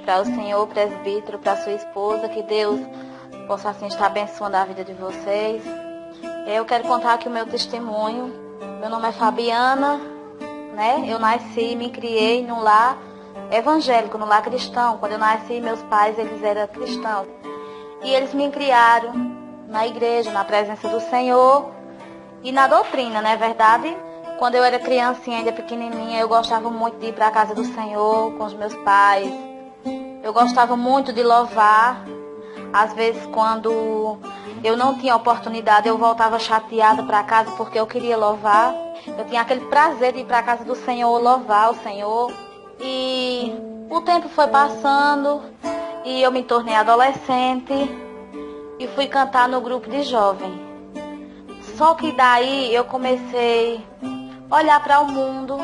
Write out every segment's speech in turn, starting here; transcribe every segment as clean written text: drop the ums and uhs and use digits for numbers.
para o senhor presbítero, para sua esposa, que Deus possa assim estar abençoando a vida de vocês. Eu quero contar aqui o meu testemunho. Meu nome é Fabiana, né? Eu nasci e me criei num lar evangélico, num lar cristão. Quando eu nasci, meus pais, eles eram cristãos. E eles me criaram na igreja, na presença do Senhor e na doutrina, não é verdade? Quando eu era criancinha, ainda pequenininha, eu gostava muito de ir para a casa do Senhor com os meus pais. Eu gostava muito de louvar. Às vezes, quando eu não tinha oportunidade, eu voltava chateada para casa porque eu queria louvar. Eu tinha aquele prazer de ir para a casa do Senhor, louvar o Senhor. E o tempo foi passando e eu me tornei adolescente e fui cantar no grupo de jovem. Só que daí eu comecei a olhar para o mundo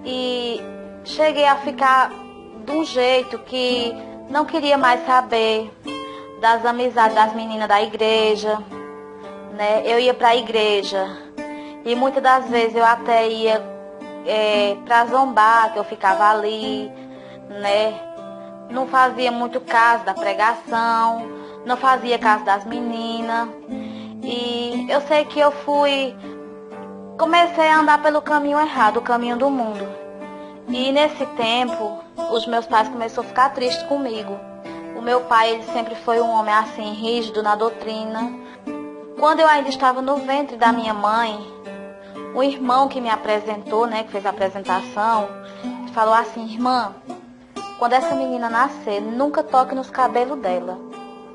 e cheguei a ficar de um jeito que não queria mais saber das amizades das meninas da igreja, né? Eu ia para a igreja e muitas das vezes eu até ia para zombar, que eu ficava ali, né? Não fazia muito caso da pregação, não fazia caso das meninas. E eu sei que eu comecei a andar pelo caminho errado, o caminho do mundo. E nesse tempo, os meus pais começaram a ficar tristes comigo. O meu pai, ele sempre foi um homem assim, rígido na doutrina. Quando eu ainda estava no ventre da minha mãe, o irmão que me apresentou, né, que fez a apresentação, falou assim: irmã, quando essa menina nascer, nunca toque nos cabelos dela.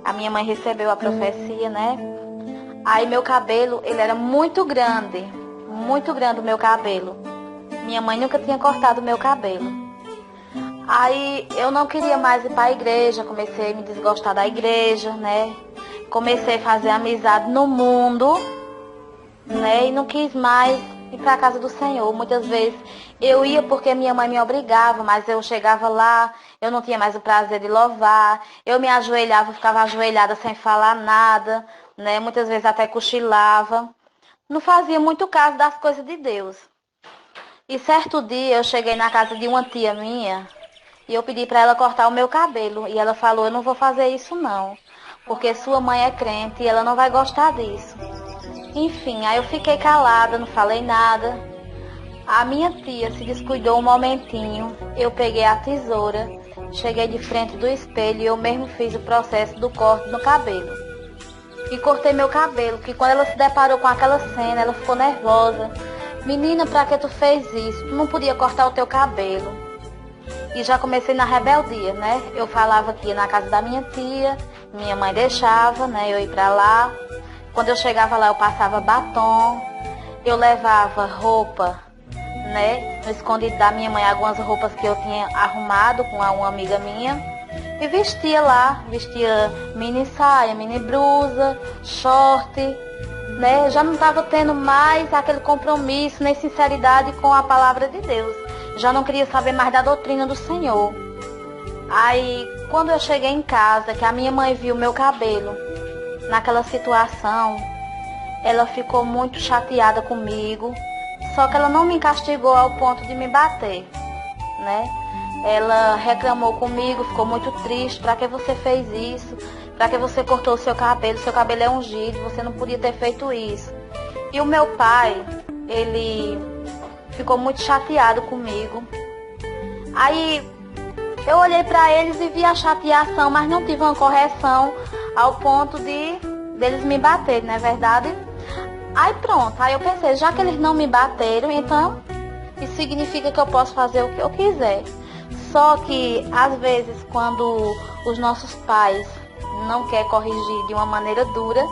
A minha mãe recebeu a profecia, né? Aí meu cabelo, ele era muito grande o meu cabelo. Minha mãe nunca tinha cortado o meu cabelo. Aí eu não queria mais ir para a igreja, comecei a me desgostar da igreja, né? Comecei a fazer amizade no mundo, né? E não quis mais ir para a casa do Senhor. Muitas vezes eu ia porque minha mãe me obrigava, mas eu chegava lá, eu não tinha mais o prazer de louvar. Eu me ajoelhava, ficava ajoelhada sem falar nada, né? Muitas vezes até cochilava. Não fazia muito caso das coisas de Deus. E certo dia eu cheguei na casa de uma tia minha e eu pedi para ela cortar o meu cabelo. E ela falou: eu não vou fazer isso não, porque sua mãe é crente e ela não vai gostar disso. Enfim, aí eu fiquei calada, não falei nada. A minha tia se descuidou um momentinho. Eu peguei a tesoura, cheguei de frente do espelho e eu mesmo fiz o processo do corte no cabelo. E cortei meu cabelo, que quando ela se deparou com aquela cena, ela ficou nervosa. Menina, pra que tu fez isso? Tu não podia cortar o teu cabelo. E já comecei na rebeldia, né? Eu falava que ia na casa da minha tia, minha mãe deixava, né? Eu ia pra lá. Quando eu chegava lá, eu passava batom. Eu levava roupa, né? No escondido da minha mãe, algumas roupas que eu tinha arrumado com uma amiga minha. E vestia lá, vestia mini saia, mini blusa, short, né? Já não estava tendo mais aquele compromisso nem sinceridade com a palavra de Deus. Já não queria saber mais da doutrina do Senhor. Aí, quando eu cheguei em casa, que a minha mãe viu meu cabelo naquela situação, ela ficou muito chateada comigo. Só que ela não me castigou ao ponto de me bater, né? Ela reclamou comigo, ficou muito triste. Pra que você fez isso? Pra que você cortou o seu cabelo? Seu cabelo é ungido, você não podia ter feito isso. E o meu pai, ele ficou muito chateado comigo. Aí eu olhei pra eles e vi a chateação, mas não tive uma correção ao ponto deles me baterem, não é verdade? Aí pronto, aí eu pensei, já que eles não me bateram, então isso significa que eu posso fazer o que eu quiser. Só que, às vezes, quando os nossos pais não querem corrigir de uma maneira dura,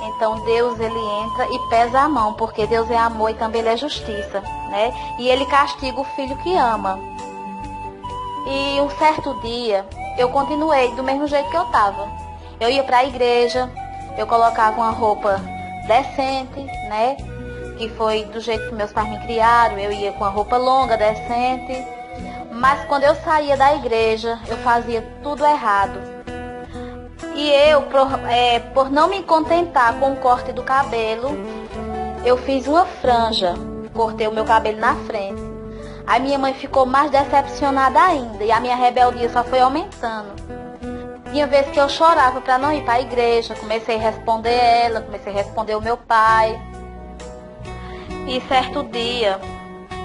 então Deus, ele entra e pesa a mão, porque Deus é amor e também ele é justiça, né? E ele castiga o filho que ama. E um certo dia, eu continuei do mesmo jeito que eu estava. Eu ia para a igreja, eu colocava uma roupa decente, né? Que foi do jeito que meus pais me criaram, eu ia com a roupa longa, decente. Mas quando eu saía da igreja, eu fazia tudo errado. E eu, por não me contentar com o corte do cabelo, eu fiz uma franja, cortei o meu cabelo na frente. Aí minha mãe ficou mais decepcionada ainda e a minha rebeldia só foi aumentando. Tinha vezes que eu chorava para não ir para a igreja, comecei a responder ela, comecei a responder o meu pai. E certo dia,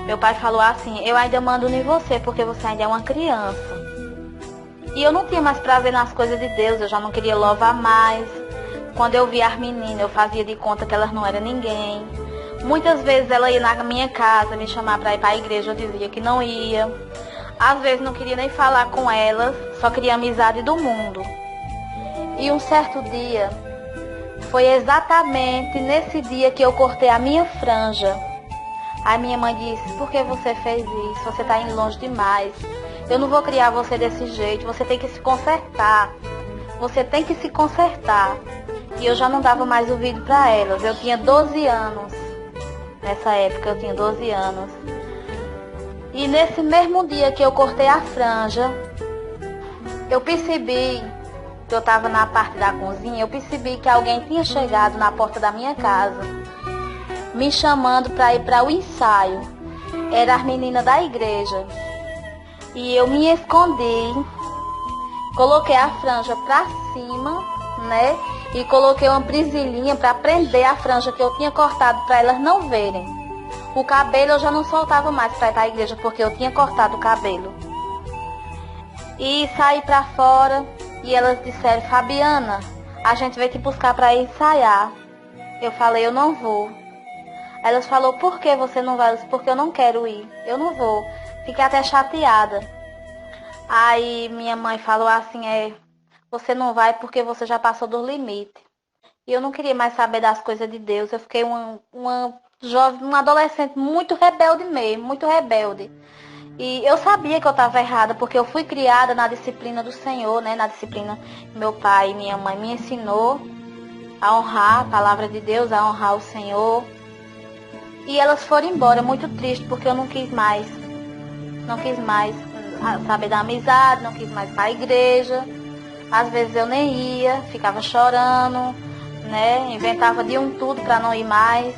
meu pai falou assim: eu ainda mando em você porque você ainda é uma criança. E eu não tinha mais prazer nas coisas de Deus, eu já não queria louvar mais. Quando eu via as meninas, eu fazia de conta que elas não eram ninguém. Muitas vezes ela ia na minha casa me chamar para ir para a igreja, eu dizia que não ia. Às vezes não queria nem falar com elas, só queria amizade do mundo. E um certo dia, foi exatamente nesse dia que eu cortei a minha franja. A minha mãe disse: por que você fez isso? Você está indo longe demais. Eu não vou criar você desse jeito, você tem que se consertar. Você tem que se consertar. E eu já não dava mais ouvido para elas. Eu tinha 12 anos. Nessa época eu tinha 12 anos. E nesse mesmo dia que eu cortei a franja, eu percebi que eu estava na parte da cozinha, eu percebi que alguém tinha chegado na porta da minha casa, me chamando para ir para o ensaio. Era as meninas da igreja. E eu me escondi, coloquei a franja para cima, né? E coloquei uma presilhinha para prender a franja que eu tinha cortado para elas não verem. O cabelo eu já não soltava mais para ir para a igreja porque eu tinha cortado o cabelo. E saí para fora e elas disseram: Fabiana, a gente vai te buscar para ir ensaiar. Eu falei: eu não vou. Elas falaram: por que você não vai? Eu disse: porque eu não quero ir, eu não vou. Fiquei até chateada. Aí minha mãe falou assim: você não vai porque você já passou dos limites. E eu não queria mais saber das coisas de Deus. Eu fiquei uma jovem, uma adolescente muito rebelde mesmo, muito rebelde. E eu sabia que eu estava errada, porque eu fui criada na disciplina do Senhor, né? Na disciplina que meu pai e minha mãe me ensinou a honrar a palavra de Deus, a honrar o Senhor. E elas foram embora muito triste, porque eu não quis mais saber da amizade, não quis mais ir para a igreja. Às vezes eu nem ia, ficava chorando, né? Inventava de um tudo para não ir mais.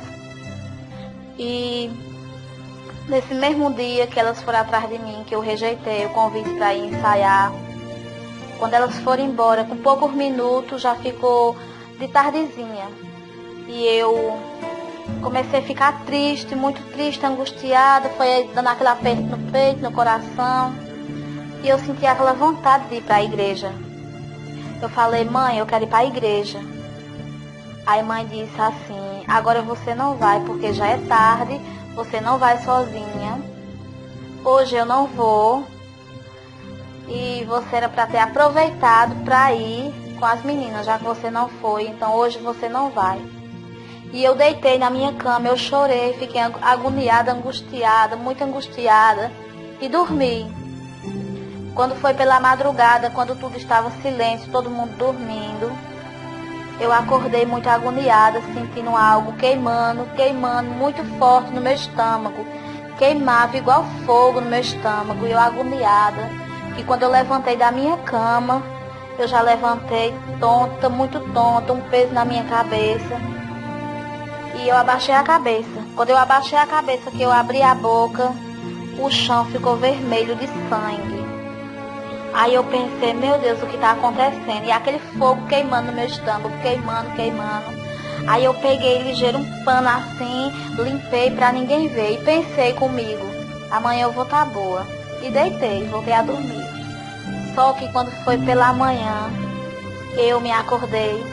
E nesse mesmo dia que elas foram atrás de mim, que eu rejeitei o convite para ir ensaiar, quando elas foram embora, com poucos minutos, já ficou de tardezinha. E eu comecei a ficar triste, muito triste, angustiada, foi dando aquele aperto no peito, no coração. E eu senti aquela vontade de ir para a igreja. Eu falei: mãe, eu quero ir para a igreja. Aí mãe disse assim: agora você não vai porque já é tarde, você não vai sozinha. Hoje eu não vou. E você era para ter aproveitado para ir com as meninas, já que você não foi, então hoje você não vai. E eu deitei na minha cama, eu chorei, fiquei agoniada, angustiada, muito angustiada, e dormi. Quando foi pela madrugada, quando tudo estava silêncio, todo mundo dormindo, eu acordei muito agoniada, sentindo algo queimando muito forte no meu estômago. Queimava igual fogo no meu estômago, e eu agoniada. E quando eu levantei da minha cama, eu já levantei tonta, muito tonta, um peso na minha cabeça. E eu abaixei a cabeça. Quando eu abaixei a cabeça, que eu abri a boca, o chão ficou vermelho de sangue. Aí eu pensei: meu Deus, o que está acontecendo? E aquele fogo queimando no meu estômago, queimando. Aí eu peguei ligeiro um pano assim, limpei para ninguém ver. E pensei comigo: amanhã eu vou estar boa. E deitei, voltei a dormir. Só que quando foi pela manhã, eu me acordei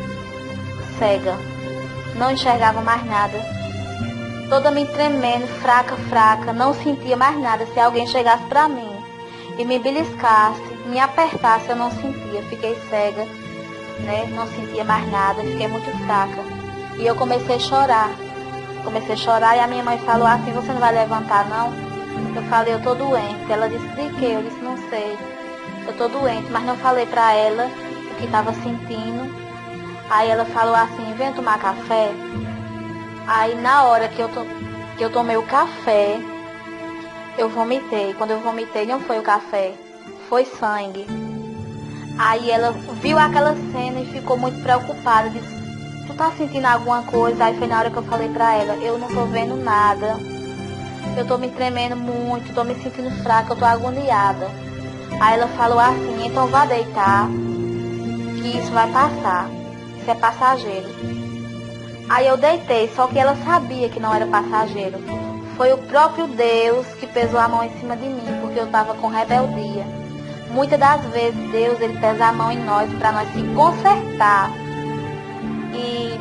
cega. Não enxergava mais nada. Toda me tremendo, fraca, não sentia mais nada. Se alguém chegasse para mim e me beliscasse, me apertasse, eu não sentia. Fiquei cega, né? Não sentia mais nada, fiquei muito fraca. E eu comecei a chorar. E a minha mãe falou assim: você não vai levantar não? Eu falei: eu tô doente. Ela disse: de quê? Eu disse: não sei. Eu tô doente, mas não falei pra ela o que estava sentindo. Aí ela falou assim: vem tomar café. Aí na hora que eu tomei o café, eu vomitei. Quando eu vomitei, não foi o café, foi sangue. Aí ela viu aquela cena e ficou muito preocupada. Disse: tu tá sentindo alguma coisa? Aí foi na hora que eu falei pra ela: eu não tô vendo nada. eu tô me tremendo muito, tô me sentindo fraca, eu tô agoniada. Aí ela falou assim, então vá deitar, que isso vai passar, isso é passageiro. Aí eu deitei, só que ela sabia que não era passageiro. Foi o próprio Deus que pesou a mão em cima de mim, porque eu estava com rebeldia. Muitas das vezes Deus ele pesa a mão em nós para nós se consertar. E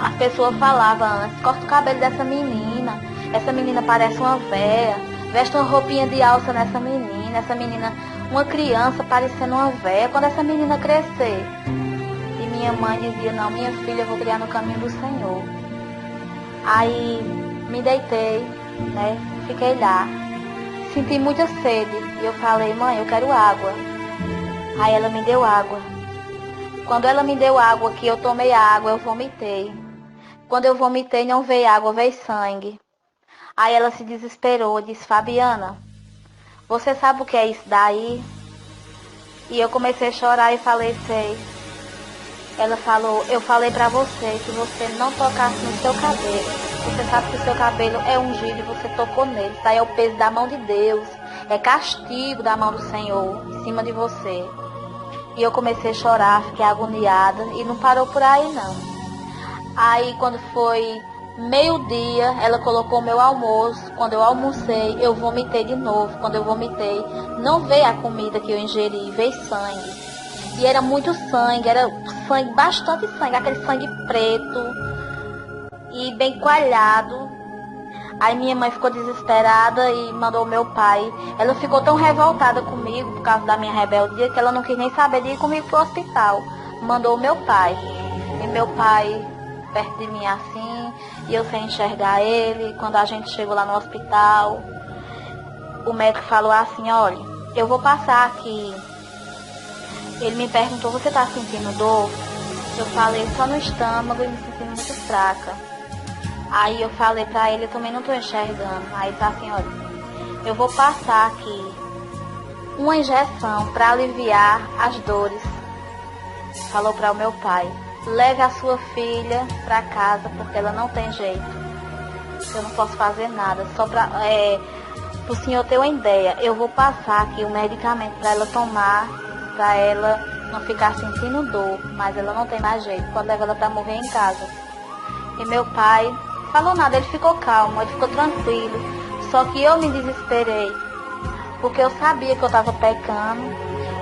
as pessoas falavam antes, corta o cabelo dessa menina, essa menina parece uma véia, veste uma roupinha de alça nessa menina, essa menina, uma criança parecendo uma véia, quando essa menina crescer. E minha mãe dizia, não, minha filha, eu vou criar no caminho do Senhor. Aí me deitei, né, fiquei lá, senti muita sede, e eu falei, mãe, eu quero água. Aí ela me deu água. Quando ela me deu água, que eu tomei a água, eu vomitei. Quando eu vomitei, não veio água, veio sangue. Aí ela se desesperou, disse, Fabiana, você sabe o que é isso daí? E eu comecei a chorar e falei, sei. Ela falou, eu falei pra você que você não tocasse no seu cabelo. Você sabe que o seu cabelo é ungido e você tocou nele. Isso aí é o peso da mão de Deus. É castigo da mão do Senhor em cima de você. E eu comecei a chorar, fiquei agoniada e não parou por aí não. Aí quando foi meio-dia, ela colocou o meu almoço. Quando eu almocei, eu vomitei de novo. Quando eu vomitei, não veio a comida que eu ingeri, veio sangue. E era muito sangue, era sangue, bastante sangue, aquele sangue preto e bem coalhado. Aí minha mãe ficou desesperada e mandou meu pai. Ela ficou tão revoltada comigo por causa da minha rebeldia que ela não quis nem saber de ir comigo pro hospital. Mandou meu pai. E meu pai perto de mim assim, e eu sem enxergar ele. Quando a gente chegou lá no hospital, o médico falou assim, olha, eu vou passar aqui. Ele me perguntou, você tá sentindo dor? Eu falei, só no estômago e me sentindo muito fraca. Aí eu falei pra ele, eu também não tô enxergando. Aí ele tá assim, olha, eu vou passar aqui uma injeção pra aliviar as dores. Falou para o meu pai, leve a sua filha pra casa, porque ela não tem jeito. Eu não posso fazer nada, só pro senhor ter uma ideia, eu vou passar aqui o medicamento pra ela tomar, pra ela não ficar sentindo dor, mas ela não tem mais jeito, pode levar ela pra morrer em casa. E meu pai falou nada, ele ficou calmo, ele ficou tranquilo, só que eu me desesperei, porque eu sabia que eu estava pecando,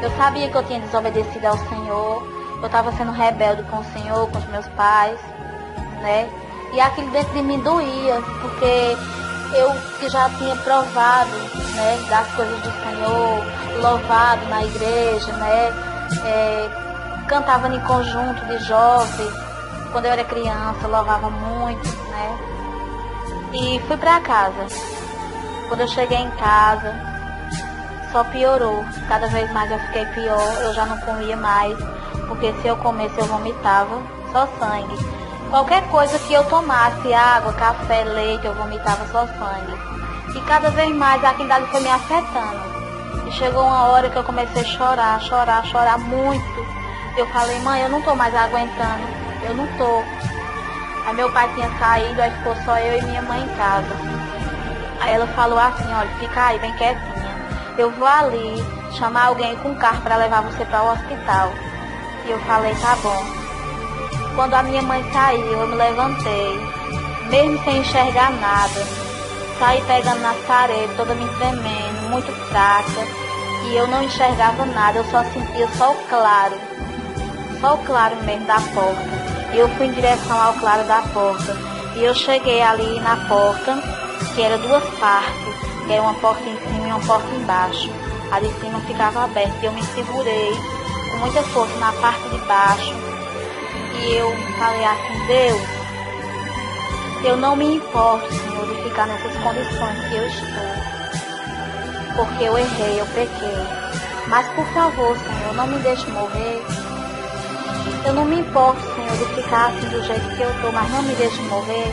eu sabia que eu tinha desobedecido ao Senhor, eu estava sendo rebelde com o Senhor, com os meus pais, né? E aquilo dentro de mim doía, porque eu que já tinha provado, né, das coisas do Senhor, louvado na igreja, né, cantava em conjunto de jovens, quando eu era criança, louvava muito, né, e fui para casa. Quando eu cheguei em casa, só piorou, cada vez mais eu fiquei pior, eu já não comia mais, porque se eu comesse eu vomitava, só sangue. Qualquer coisa que eu tomasse, água, café, leite, eu vomitava só sangue. E cada vez mais aquilo dali foi me afetando. E chegou uma hora que eu comecei a chorar muito. Eu falei, mãe, eu não tô mais aguentando, eu não tô. Aí meu pai tinha saído, aí ficou só eu e minha mãe em casa. Aí ela falou assim, olha, fica aí, bem quietinha. Eu vou ali chamar alguém com carro para levar você para o hospital. E eu falei, tá bom. Quando a minha mãe saiu, eu me levantei, mesmo sem enxergar nada. Saí pegando nas paredes, toda me tremendo, muito fraca. E eu não enxergava nada, eu só sentia só o claro mesmo da porta. E eu fui em direção ao claro da porta. E eu cheguei ali na porta, que era duas partes, que era uma porta em cima e uma porta embaixo. A de cima ficava aberta e eu me segurei com muita força na parte de baixo. E eu falei assim, Deus, eu não me importo, Senhor, de ficar nessas condições que eu estou. Porque eu errei, eu pequei. Mas, por favor, Senhor, não me deixe morrer. Eu não me importo, Senhor, de ficar assim do jeito que eu estou, mas não me deixe morrer.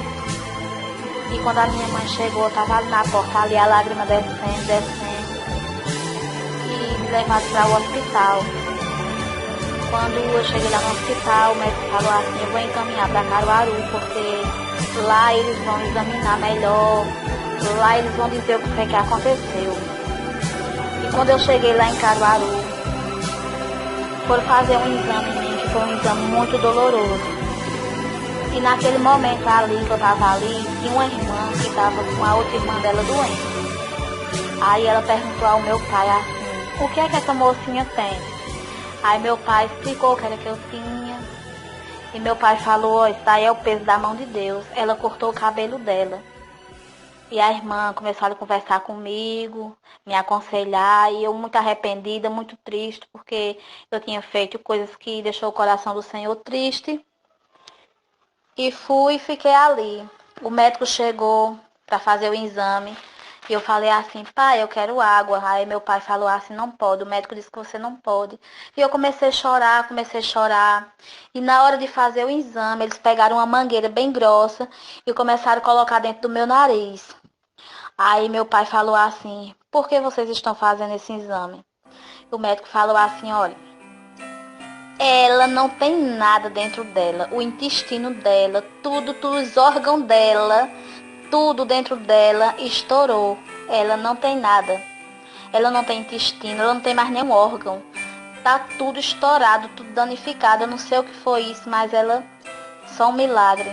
E quando a minha mãe chegou, eu estava ali na porta, ali a lágrima descendo. E me levaram para o hospital. Quando eu cheguei lá no hospital, o médico falou assim, eu vou encaminhar para Caruaru, porque lá eles vão examinar melhor Lá eles vão dizer o que foi que aconteceu. E quando eu cheguei lá em Caruaru, foram fazer um exame em mim, que foi um exame muito doloroso. E naquele momento ali, que eu tava ali, tinha uma irmã que tava com a outra irmã dela doente. Aí ela perguntou ao meu pai assim, o que é que essa mocinha tem? Aí meu pai explicou o que era que eu tinha. E meu pai falou, ó, isso daí é o peso da mão de Deus. Ela cortou o cabelo dela. E a irmã começou a conversar comigo, me aconselhar, e eu muito arrependida, muito triste, porque eu tinha feito coisas que deixou o coração do Senhor triste. E fui e fiquei ali. O médico chegou para fazer o exame. E eu falei assim, pai, eu quero água. Aí meu pai falou assim, não pode. O médico disse que você não pode. E eu comecei a chorar, comecei a chorar. E na hora de fazer o exame, eles pegaram uma mangueira bem grossa e começaram a colocar dentro do meu nariz. Aí meu pai falou assim, por que vocês estão fazendo esse exame? O médico falou assim, olha, ela não tem nada dentro dela. O intestino dela, tudo, os órgãos dela, tudo dentro dela estourou. Ela não tem nada. Ela não tem intestino, ela não tem mais nenhum órgão. Tá tudo estourado, tudo danificado. Eu não sei o que foi isso, mas ela só um milagre.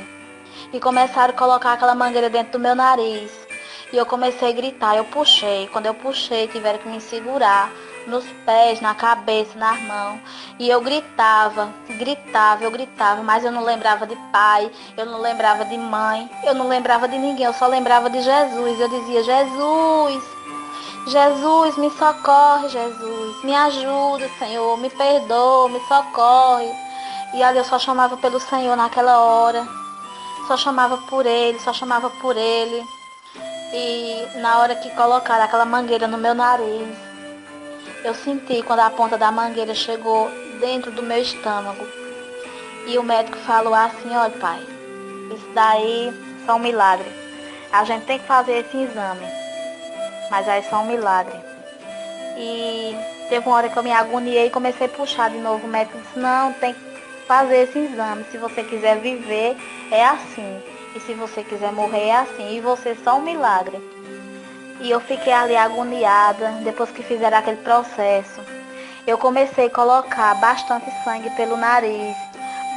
E começaram a colocar aquela mangueira dentro do meu nariz. E eu comecei a gritar, eu puxei. Quando eu puxei, tiveram que me segurar nos pés, na cabeça, nas mãos. E eu gritava, mas eu não lembrava de pai, eu não lembrava de mãe, eu não lembrava de ninguém, eu só lembrava de Jesus. Eu dizia, Jesus, Jesus, me socorre, Jesus, me ajuda, Senhor, me perdoa, me socorre. E ali eu só chamava pelo Senhor naquela hora, só chamava por Ele, só chamava por Ele. E na hora que colocaram aquela mangueira no meu nariz, eu senti quando a ponta da mangueira chegou dentro do meu estômago. E o médico falou assim, olha pai, isso daí é um milagre. A gente tem que fazer esse exame, mas aí é só um milagre. E teve uma hora que eu me agoniei e comecei a puxar de novo. O médico disse, não, tem que fazer esse exame. Se você quiser viver, é assim. E se você quiser morrer, é assim. E você é só um milagre. E eu fiquei ali agoniada, depois que fizeram aquele processo. Eu comecei a colocar bastante sangue pelo nariz,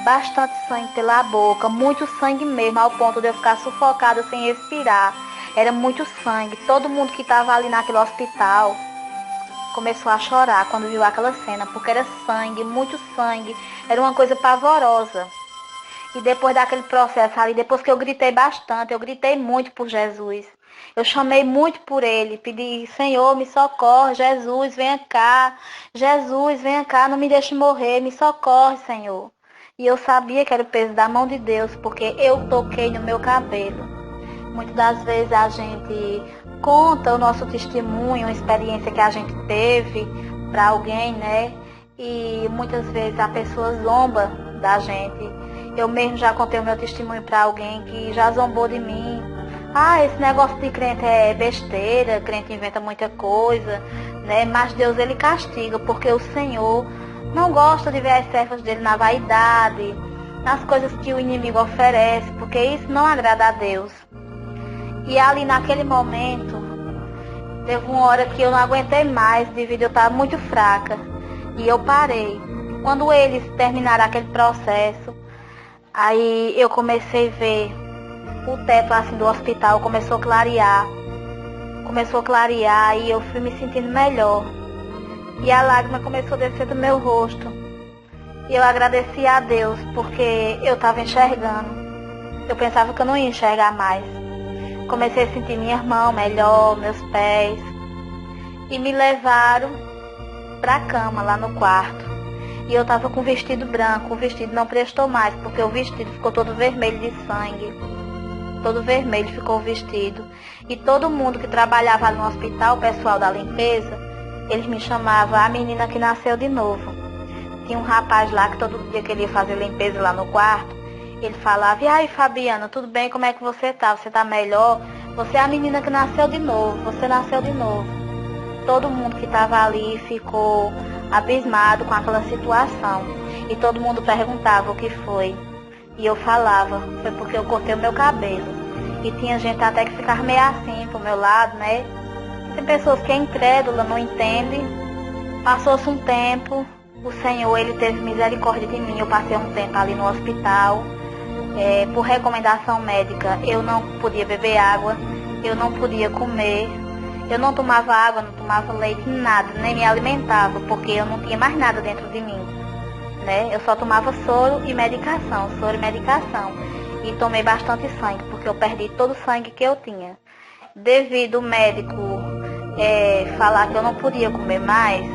bastante sangue pela boca, muito sangue mesmo, ao ponto de eu ficar sufocada sem respirar. Era muito sangue. Todo mundo que estava ali naquele hospital começou a chorar quando viu aquela cena, porque era sangue, muito sangue. Era uma coisa pavorosa. E depois daquele processo ali, depois que eu gritei bastante, eu gritei muito por Jesus. Eu chamei muito por Ele, pedi, Senhor, me socorre, Jesus, venha cá. Jesus, venha cá, não me deixe morrer, me socorre, Senhor. E eu sabia que era o peso da mão de Deus, porque eu toquei no meu cabelo. Muitas das vezes a gente conta o nosso testemunho, uma experiência que a gente teve para alguém, né? E muitas vezes a pessoa zomba da gente. Eu mesmo já contei o meu testemunho para alguém que já zombou de mim. Ah, esse negócio de crente é besteira, crente inventa muita coisa, né? Mas Deus, Ele castiga, porque o Senhor não gosta de ver as servas dele na vaidade, nas coisas que o inimigo oferece, porque isso não agrada a Deus. E ali naquele momento, teve uma hora que eu não aguentei mais, devido eu estar muito fraca. E eu parei. Quando eles terminaram aquele processo, aí eu comecei a ver o teto assim do hospital, começou a clarear. E eu fui me sentindo melhor. E a lágrima começou a descer do meu rosto. E eu agradeci a Deus, porque eu estava enxergando. Eu pensava que eu não ia enxergar mais. Comecei a sentir minha mão melhor, meus pés. E me levaram para a cama lá no quarto. E eu estava com um vestido branco. O vestido não prestou mais, porque o vestido ficou todo vermelho de sangue. Todo vermelho ficou o vestido. E todo mundo que trabalhava no hospital, o pessoal da limpeza, eles me chamavam a menina que nasceu de novo. Tinha um rapaz lá que todo dia queria fazer limpeza lá no quarto. Ele falava, e aí Fabiana, tudo bem? Como é que você tá? Você tá melhor? Você é a menina que nasceu de novo. Você nasceu de novo. Todo mundo que estava ali ficou abismado com aquela situação. E todo mundo perguntava o que foi. E eu falava, foi porque eu cortei o meu cabelo. E tinha gente até que ficava meio assim pro meu lado, né? Tem pessoas que é incrédula, não entende. Passou-se um tempo, o Senhor, Ele teve misericórdia de mim. Eu passei um tempo ali no hospital. Por recomendação médica, eu não podia beber água, eu não podia comer, eu não tomava água, não tomava leite, nada, nem me alimentava, porque eu não tinha mais nada dentro de mim, né? Eu só tomava soro e medicação. E tomei bastante sangue, porque eu perdi todo o sangue que eu tinha. Devido o médico falar que eu não podia comer mais,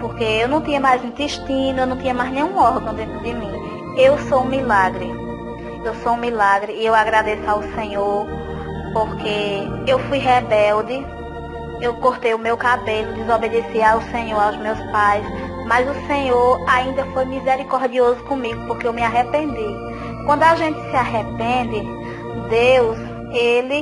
porque eu não tinha mais intestino, eu não tinha mais nenhum órgão dentro de mim. Eu sou um milagre. Eu sou um milagre e eu agradeço ao Senhor, porque eu fui rebelde, eu cortei o meu cabelo, desobedeci ao Senhor, aos meus pais, mas o Senhor ainda foi misericordioso comigo, porque eu me arrependi. Quando a gente se arrepende, Deus, Ele,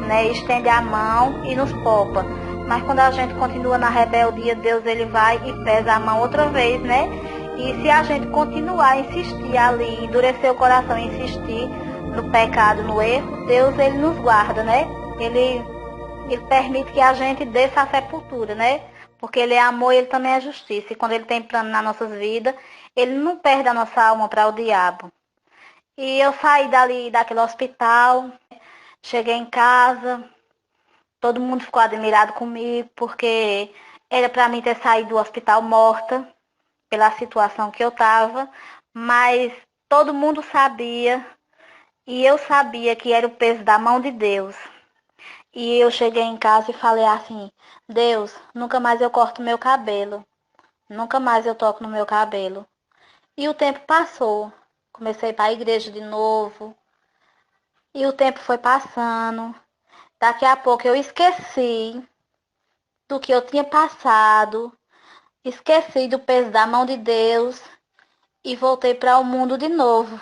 né, estende a mão e nos poupa. Mas quando a gente continua na rebeldia, Deus, Ele vai e pesa a mão outra vez, né? E se a gente continuar a insistir ali, endurecer o coração e insistir no pecado, no erro, Deus, Ele nos guarda, né? Ele permite que a gente desça à sepultura, né? Porque Ele é amor e Ele também é justiça. E quando Ele tem plano nas nossas vidas, Ele não perde a nossa alma para o diabo. E eu saí daquele hospital, cheguei em casa, todo mundo ficou admirado comigo, porque era para mim ter saído do hospital morta, pela situação que eu estava, mas todo mundo sabia e eu sabia que era o peso da mão de Deus. E eu cheguei em casa e falei assim: Deus, nunca mais eu corto meu cabelo, nunca mais eu toco no meu cabelo. E o tempo passou, comecei para a igreja de novo e o tempo foi passando. Daqui a pouco eu esqueci do que eu tinha passado. Esqueci do peso da mão de Deus e voltei para o mundo de novo.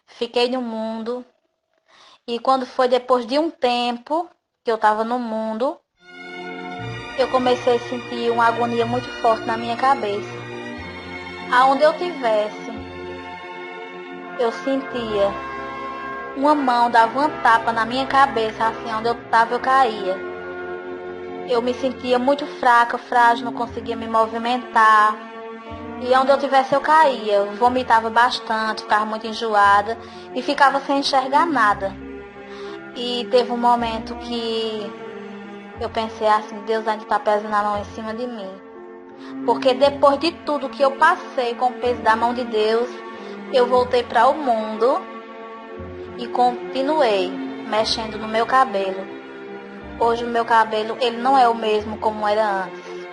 Fiquei no mundo e quando foi depois de um tempo que eu estava no mundo, eu comecei a sentir uma agonia muito forte na minha cabeça. Aonde eu tivesse, eu sentia uma mão dava uma tapa na minha cabeça, assim, onde eu estava eu caía. Eu me sentia muito fraca, frágil, não conseguia me movimentar. E onde eu tivesse eu caía. Eu vomitava bastante, ficava muito enjoada e ficava sem enxergar nada. E teve um momento que eu pensei assim: Deus ainda está pesando a mão em cima de mim. Porque depois de tudo que eu passei com o peso da mão de Deus, eu voltei para o mundo e continuei mexendo no meu cabelo. Hoje o meu cabelo, ele não é o mesmo como era antes.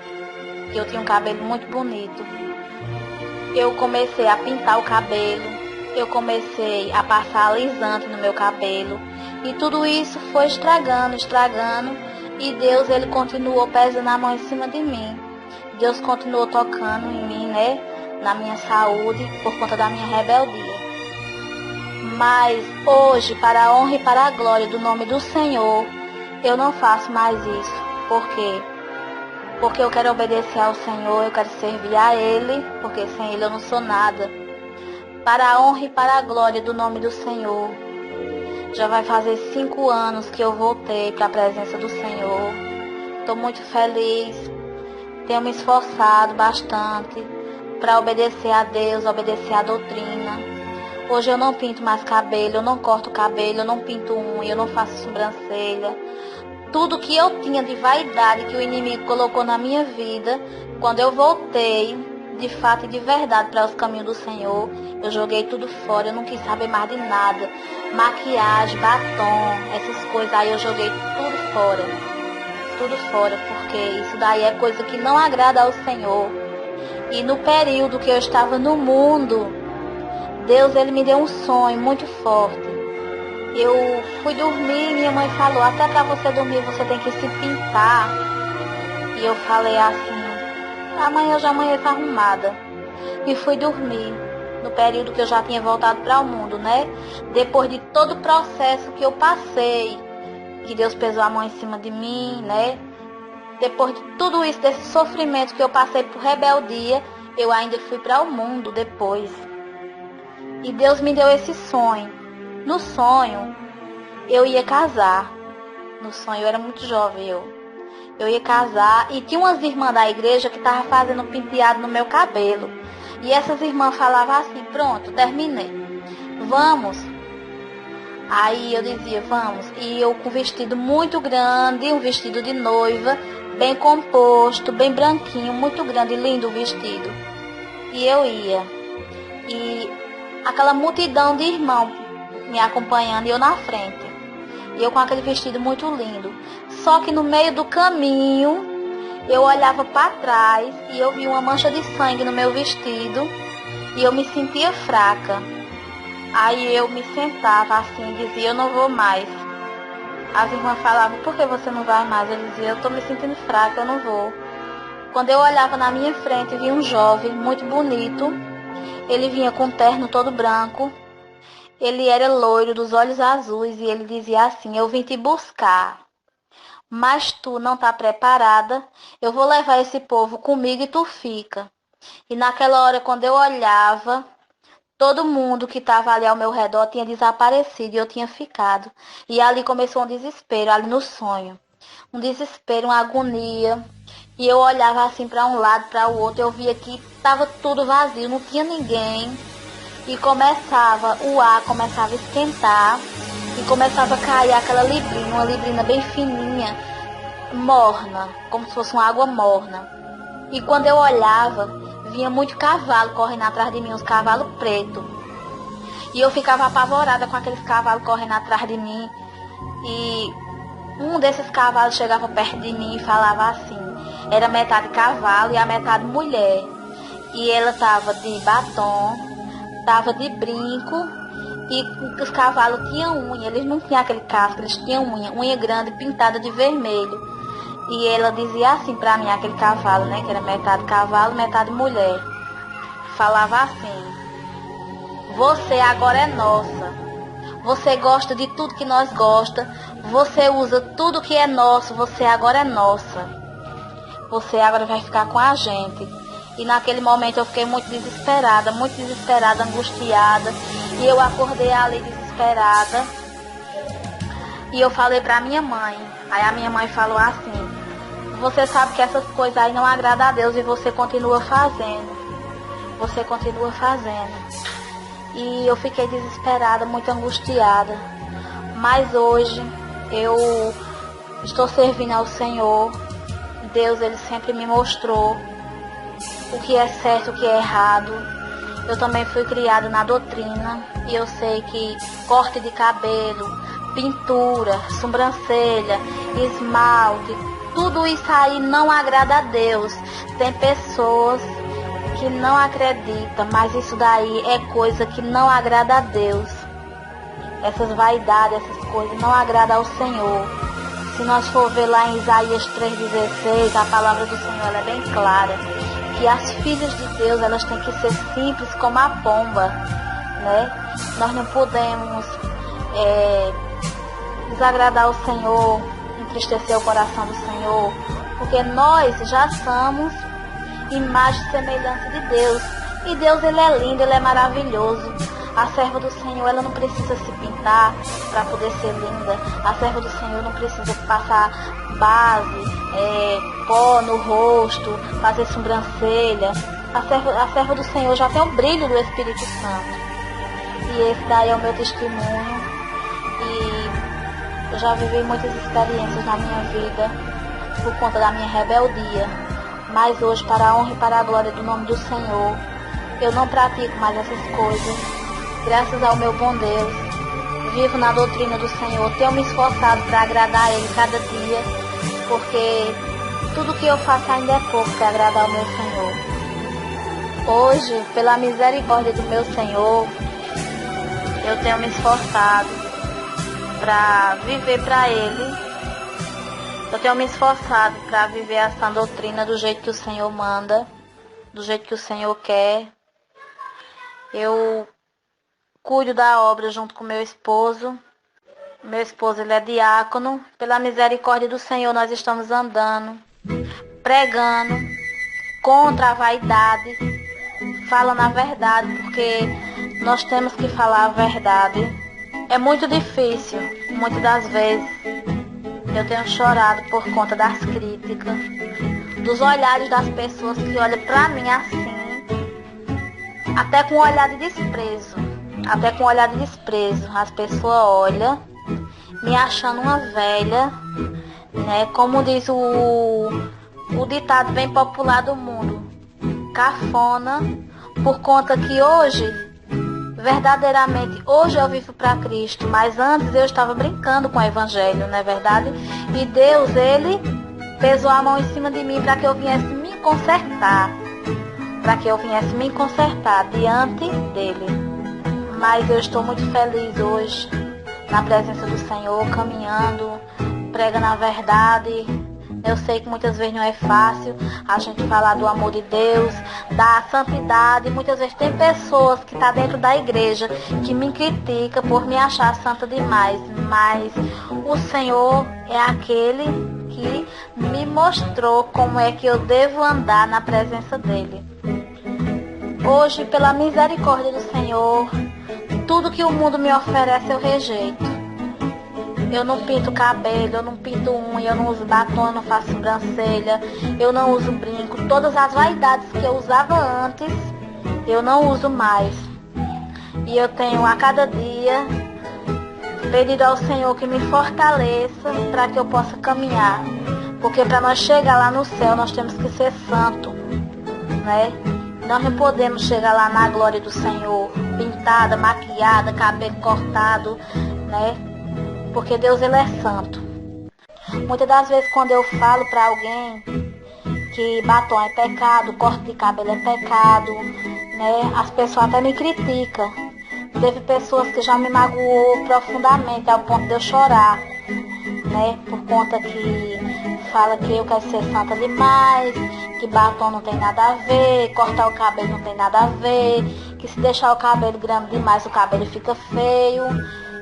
Eu tinha um cabelo muito bonito. Eu comecei a pintar o cabelo, eu comecei a passar alisante no meu cabelo. E tudo isso foi estragando. E Deus, Ele continuou pesando a mão em cima de mim. Deus continuou tocando em mim, né? Na minha saúde, por conta da minha rebeldia. Mas hoje, para a honra e para a glória do nome do Senhor, eu não faço mais isso. Por quê? Porque eu quero obedecer ao Senhor, eu quero servir a Ele, porque sem Ele eu não sou nada. Para a honra e para a glória do nome do Senhor. Já vai fazer 5 anos que eu voltei para a presença do Senhor. Estou muito feliz, tenho me esforçado bastante para obedecer a Deus, obedecer a doutrina. Hoje eu não pinto mais cabelo, eu não corto cabelo, eu não pinto unha, eu não faço sobrancelha. Tudo que eu tinha de vaidade que o inimigo colocou na minha vida, quando eu voltei, de fato e de verdade, para os caminhos do Senhor, eu joguei tudo fora, eu não quis saber mais de nada. Maquiagem, batom, essas coisas aí eu joguei tudo fora. Tudo fora, porque isso daí é coisa que não agrada ao Senhor. E no período que eu estava no mundo, Deus, Ele me deu um sonho muito forte. Eu fui dormir e minha mãe falou: até para você dormir você tem que se pintar. E eu falei assim: amanhã eu já amanheço arrumada. E fui dormir, no período que eu já tinha voltado para o mundo, né? Depois de todo o processo que eu passei, que Deus pesou a mão em cima de mim, né? Depois de tudo isso, desse sofrimento que eu passei por rebeldia, eu ainda fui para o mundo depois. E Deus me deu esse sonho. No sonho, eu ia casar. No sonho, eu era muito jovem, eu ia casar e tinha umas irmãs da igreja que estavam fazendo um penteado no meu cabelo. E essas irmãs falavam assim, pronto, terminei. Vamos. Aí eu dizia, vamos. E eu com um vestido muito grande, um vestido de noiva, bem composto, bem branquinho, muito grande, lindo o vestido. E eu ia. E aquela multidão de irmãos me acompanhando e eu na frente. E eu com aquele vestido muito lindo. Só que no meio do caminho, eu olhava para trás e eu vi uma mancha de sangue no meu vestido. E eu me sentia fraca. Aí eu me sentava assim e dizia, eu não vou mais. As irmãs falavam, por que você não vai mais? Eu dizia, eu estou me sentindo fraca, eu não vou. Quando eu olhava na minha frente, vi um jovem muito bonito. Ele vinha com um terno todo branco. Ele era loiro, dos olhos azuis, e ele dizia assim, eu vim te buscar, mas tu não está preparada, eu vou levar esse povo comigo e tu fica. E naquela hora, quando eu olhava, todo mundo que estava ali ao meu redor tinha desaparecido e eu tinha ficado. E ali começou um desespero, ali no sonho. Um desespero, uma agonia. E eu olhava assim para um lado, para o outro, eu via que estava tudo vazio, não tinha ninguém. E o ar começava a esquentar e começava a cair aquela librina, uma librina bem fininha, morna, como se fosse uma água morna. E quando eu olhava, vinha muito cavalo correndo atrás de mim, uns cavalos pretos. E eu ficava apavorada com aqueles cavalos correndo atrás de mim. E um desses cavalos chegava perto de mim e falava assim, era metade cavalo e a metade mulher. E ela estava de batom, estava de brinco e os cavalos tinham unha, eles não tinham aquele casco, eles tinham unha grande pintada de vermelho. E ela dizia assim para mim, aquele cavalo, né, que era metade cavalo, metade mulher. Falava assim, você agora é nossa, você gosta de tudo que nós gosta, você usa tudo que é nosso, você agora é nossa. Você agora vai ficar com a gente. E naquele momento eu fiquei muito desesperada, angustiada. E eu acordei ali desesperada. E eu falei pra minha mãe. Aí a minha mãe falou assim, você sabe que essas coisas aí não agradam a Deus e você continua fazendo. Você continua fazendo. E eu fiquei desesperada, muito angustiada. Mas hoje eu estou servindo ao Senhor. Deus, Ele sempre me mostrou o que é certo, o que é errado. Eu também fui criada na doutrina e eu sei que corte de cabelo, pintura, sobrancelha, esmalte, tudo isso aí não agrada a Deus. Tem pessoas que não acreditam, mas isso daí é coisa que não agrada a Deus. Essas vaidades, essas coisas não agradam ao Senhor. Se nós for ver lá em Isaías 3,16, a palavra do Senhor ela é bem clara. Que as filhas de Deus, elas têm que ser simples como a pomba, né? Nós não podemos desagradar o Senhor, entristecer o coração do Senhor, porque nós já somos imagem e semelhança de Deus. E Deus, Ele é lindo, Ele é maravilhoso. A serva do Senhor, ela não precisa se pintar para poder ser linda. A serva do Senhor não precisa passar base, pó no rosto, fazer sobrancelha. A serva do Senhor já tem o brilho do Espírito Santo. E esse daí é o meu testemunho. E eu já vivi muitas experiências na minha vida por conta da minha rebeldia. Mas hoje, para a honra e para a glória do nome do Senhor, eu não pratico mais essas coisas. Graças ao meu bom Deus, vivo na doutrina do Senhor, tenho me esforçado para agradar a Ele cada dia, porque tudo que eu faço ainda é pouco para agradar ao meu Senhor. Hoje, pela misericórdia do meu Senhor, eu tenho me esforçado para viver para Ele. Eu tenho me esforçado para viver essa doutrina do jeito que o Senhor manda, do jeito que o Senhor quer. Eu cuido da obra junto com meu esposo. Meu esposo, ele é diácono. Pela misericórdia do Senhor, nós estamos andando, pregando contra a vaidade, falando a verdade, porque nós temos que falar a verdade. É muito difícil, muitas das vezes eu tenho chorado por conta das críticas, dos olhares das pessoas que olham pra mim assim, até com um olhar de desprezo. Até com um olhar de desprezo. As pessoas olham, me achando uma velha, né? Como diz o ditado bem popular do mundo, cafona, por conta que hoje, verdadeiramente, hoje eu vivo para Cristo, mas antes eu estava brincando com o Evangelho, não é verdade? E Deus, Ele pesou a mão em cima de mim para que eu viesse me consertar, diante dEle. Mas eu estou muito feliz hoje, na presença do Senhor, caminhando, pregando a verdade. Eu sei que muitas vezes não é fácil a gente falar do amor de Deus, da santidade. Muitas vezes tem pessoas que estão dentro da igreja que me criticam por me achar santa demais. Mas o Senhor é aquele que me mostrou como é que eu devo andar na presença dEle. Hoje, pela misericórdia do Senhor, tudo que o mundo me oferece eu rejeito. Eu não pinto cabelo, eu não pinto unha, eu não uso batom, eu não faço sobrancelha, eu não uso brinco. Todas as vaidades que eu usava antes, eu não uso mais. E eu tenho a cada dia pedido ao Senhor que me fortaleça para que eu possa caminhar. Porque para nós chegar lá no céu, nós temos que ser santo, né? Nós não podemos chegar lá na glória do Senhor, pintada, maquiada, cabelo cortado, né? Porque Deus, Ele é santo. Muitas das vezes quando eu falo para alguém que batom é pecado, corte de cabelo é pecado, né? As pessoas até me criticam. Teve pessoas que já me magoou profundamente ao ponto de eu chorar, né? Por conta que fala que eu quero ser santa demais, que batom não tem nada a ver, cortar o cabelo não tem nada a ver, que se deixar o cabelo grande demais o cabelo fica feio.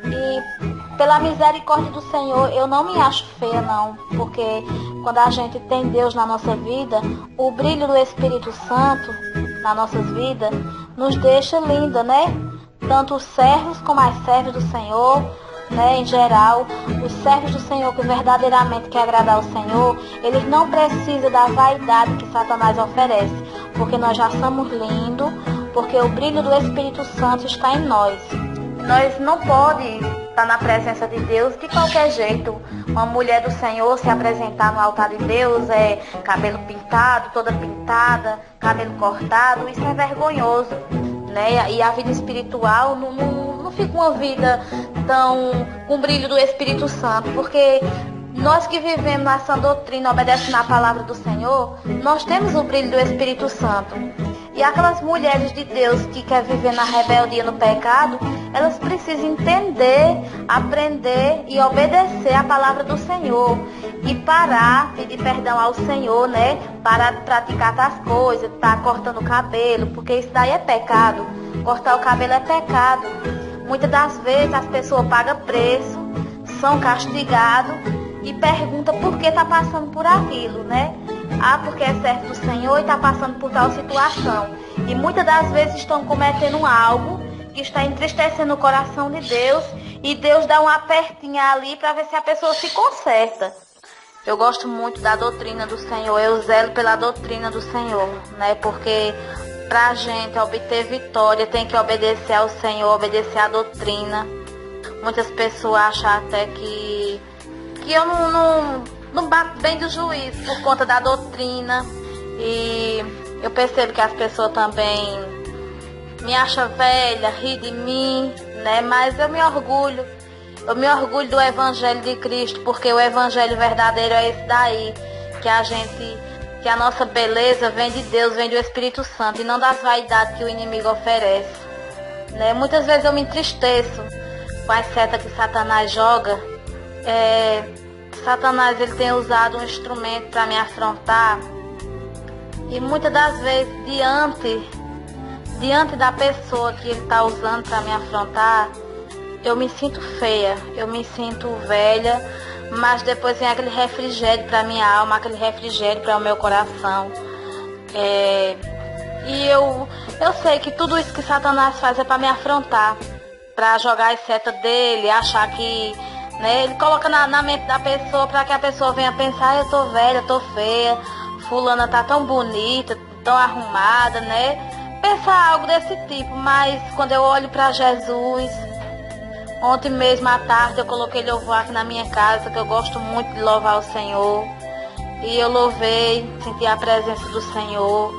E pela misericórdia do Senhor, eu não me acho feia não, porque quando a gente tem Deus na nossa vida, o brilho do Espírito Santo nas nossas vidas nos deixa linda, né? Tanto os servos como as servas do Senhor, né? Em geral, os servos do Senhor que verdadeiramente quer agradar ao Senhor, eles não precisam da vaidade que Satanás oferece, porque nós já somos lindos, porque o brilho do Espírito Santo está em nós. Nós não podemos estar na presença de Deus de qualquer jeito. Uma mulher do Senhor se apresentar no altar de Deus cabelo pintado, toda pintada, cabelo cortado, isso é vergonhoso, né? E a vida espiritual não fica uma vida tão com brilho do Espírito Santo, porque nós que vivemos na sã doutrina, obedecendo a palavra do Senhor, nós temos o brilho do Espírito Santo. E aquelas mulheres de Deus que querem viver na rebeldia, no pecado, elas precisam entender, aprender e obedecer a palavra do Senhor. E parar, pedir perdão ao Senhor, né? Parar de praticar tais coisas, estar cortando o cabelo, porque isso daí é pecado. Cortar o cabelo é pecado. Muitas das vezes as pessoas pagam preço, são castigados e perguntam por que está passando por aquilo, né? Ah, porque é servo do Senhor e está passando por tal situação. E muitas das vezes estão cometendo algo que está entristecendo o coração de Deus, e Deus dá uma apertinha ali para ver se a pessoa se conserta. Eu gosto muito da doutrina do Senhor, eu zelo pela doutrina do Senhor, né? Porque para a gente obter vitória tem que obedecer ao Senhor, obedecer à doutrina. Muitas pessoas acham até que eu não bato bem do juízo por conta da doutrina, e eu percebo que as pessoas também me acham velha, ri de mim, né? Mas eu me orgulho do Evangelho de Cristo, porque o Evangelho verdadeiro é esse daí, que a nossa beleza vem de Deus, vem do Espírito Santo, e não das vaidades que o inimigo oferece, né? Muitas vezes eu me entristeço com as setas que Satanás joga. Satanás, ele tem usado um instrumento para me afrontar, e muitas das vezes diante da pessoa que ele está usando para me afrontar, eu me sinto feia, eu me sinto velha, mas depois vem aquele refrigério para minha alma, aquele refrigério para o meu coração. E eu sei que tudo isso que Satanás faz é para me afrontar, para jogar as setas dele, achar que, né, ele coloca na mente da pessoa para que a pessoa venha pensar, eu tô velha, tô feia, fulana tá tão bonita, tão arrumada, né? Pensar algo desse tipo, mas quando eu olho para Jesus, ontem mesmo à tarde eu coloquei louvor aqui na minha casa, que eu gosto muito de louvar o Senhor. E eu louvei, senti a presença do Senhor,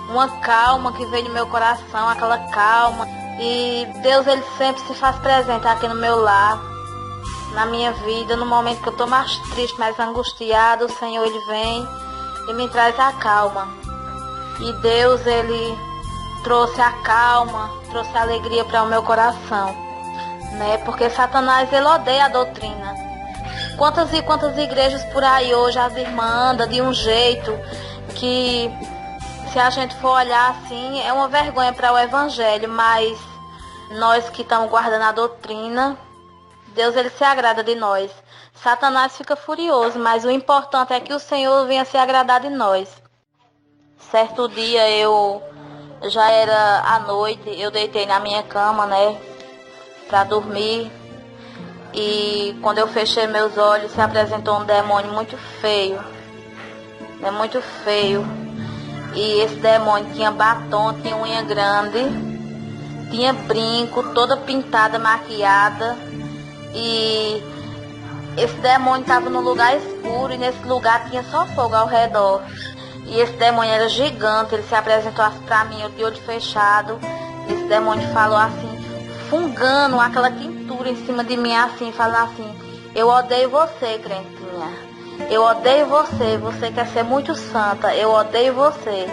uma calma que veio no meu coração, aquela calma. E Deus, ele sempre se faz presente aqui no meu lar, na minha vida, no momento que eu estou mais triste, mais angustiada, o Senhor, ele vem e me traz a calma. E Deus, ele trouxe a calma, trouxe a alegria para o meu coração, né? Porque Satanás, ele odeia a doutrina. Quantas e quantas igrejas por aí hoje as irmãs andam de um jeito que, se a gente for olhar assim, é uma vergonha para o evangelho, mas nós que estamos guardando a doutrina, Deus, ele se agrada de nós. Satanás fica furioso, mas o importante é que o Senhor venha se agradar de nós. Certo dia já era à noite, eu deitei na minha cama, né, para dormir. E quando eu fechei meus olhos, se apresentou um demônio muito feio, né, muito feio. E esse demônio tinha batom, tinha unha grande, tinha brinco, toda pintada, maquiada. E esse demônio estava num lugar escuro e nesse lugar tinha só fogo ao redor. E esse demônio era gigante, ele se apresentou assim pra mim, eu de olho fechado. Esse demônio falou assim, fungando aquela tintura em cima de mim assim, falando assim, eu odeio você, crentinha, eu odeio você, você quer ser muito santa, eu odeio você,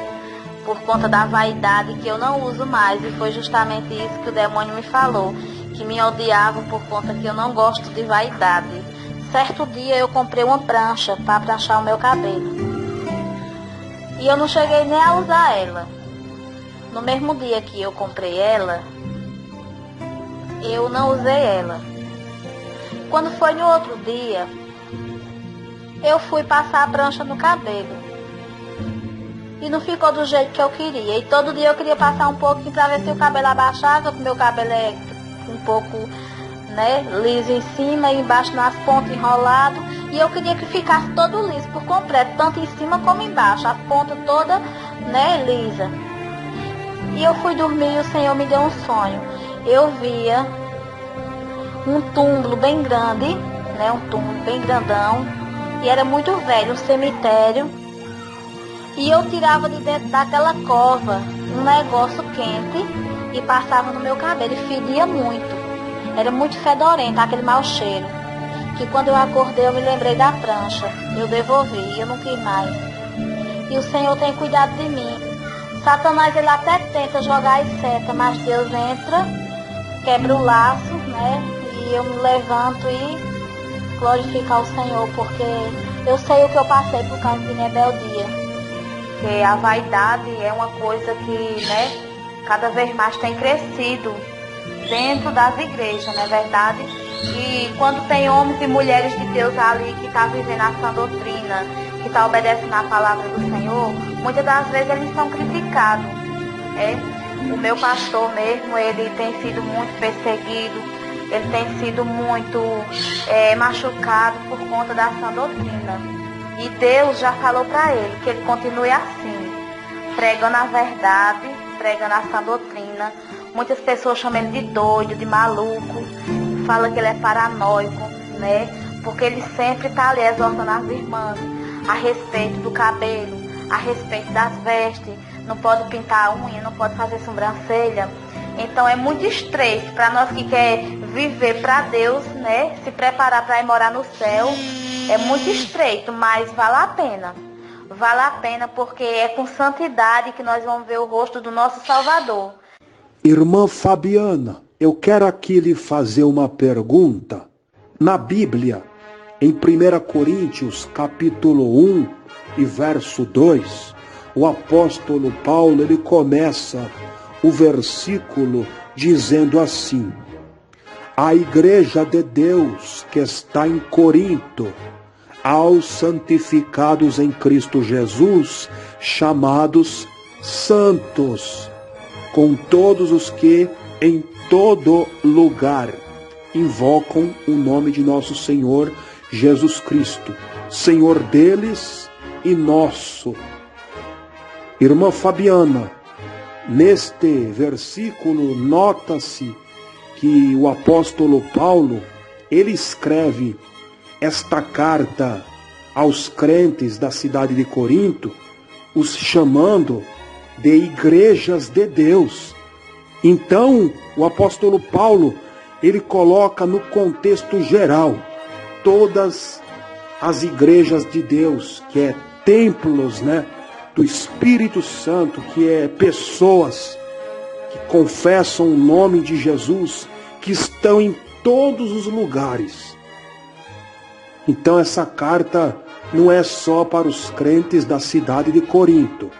por conta da vaidade que eu não uso mais. E foi justamente isso que o demônio me falou, que me odiava por conta que eu não gosto de vaidade. Certo dia eu comprei uma prancha para pranchar o meu cabelo, e eu não cheguei nem a usar ela. No mesmo dia que eu comprei ela, eu não usei ela. Quando foi no outro dia, eu fui passar a prancha no cabelo e não ficou do jeito que eu queria. E todo dia eu queria passar um pouquinho para ver se o cabelo abaixava, porque meu cabelo é um pouco, né, liso em cima e embaixo nas pontas enrolado. E eu queria que ficasse todo liso por completo, tanto em cima como embaixo, a ponta toda, né, lisa. E eu fui dormir e o Senhor me deu um sonho. Eu via um túmulo bem grande, né, um túmulo bem grandão, e era muito velho, um cemitério. E eu tirava de dentro daquela cova um negócio quente e passava no meu cabelo e fedia muito. Era muito fedorento, aquele mau cheiro. Que quando eu acordei eu me lembrei da prancha, eu devolvi, eu não quis mais. E o Senhor tem cuidado de mim. Satanás, ele até tenta jogar as setas, mas Deus entra, quebra o laço, né? E eu me levanto e glorifico ao Senhor, porque eu sei o que eu passei por causa de rebeldia. Porque a vaidade é uma coisa que, né, cada vez mais tem crescido dentro das igrejas, não é verdade? E quando tem homens e mulheres de Deus ali que estão vivendo a sã doutrina, que estão obedecendo a palavra do Senhor, muitas das vezes eles são criticados. O meu pastor mesmo, ele tem sido muito perseguido, ele tem sido muito machucado por conta da sã doutrina. E Deus já falou para ele que ele continue assim, pregando a verdade, pregando a sã doutrina. Muitas pessoas chamam ele de doido, de maluco, falam que ele é paranoico, né? Porque ele sempre está ali exortando as irmãs a respeito do cabelo, a respeito das vestes, não pode pintar a unha, não pode fazer sobrancelha. Então é muito estreito para nós que quer viver para Deus, né? Se preparar para ir morar no céu. É muito estreito, mas vale a pena. Vale a pena porque é com santidade que nós vamos ver o rosto do nosso Salvador. Irmã Fabiana, eu quero aqui lhe fazer uma pergunta. Na Bíblia, em 1 Coríntios, capítulo 1 e verso 2, o apóstolo Paulo, ele começa o versículo dizendo assim: a igreja de Deus que está em Corinto, aos santificados em Cristo Jesus, chamados santos, com todos os que em todo lugar invocam o nome de nosso Senhor Jesus Cristo, Senhor deles e nosso. Irmã Fabiana, neste versículo nota-se que o apóstolo Paulo, ele escreve esta carta aos crentes da cidade de Corinto, os chamando de igrejas de Deus. Então, o apóstolo Paulo, ele coloca no contexto geral todas as igrejas de Deus, que é templos, do Espírito Santo, que é pessoas que confessam o nome de Jesus, que estão em todos os lugares. Então essa carta não é só para os crentes da cidade de Corinto,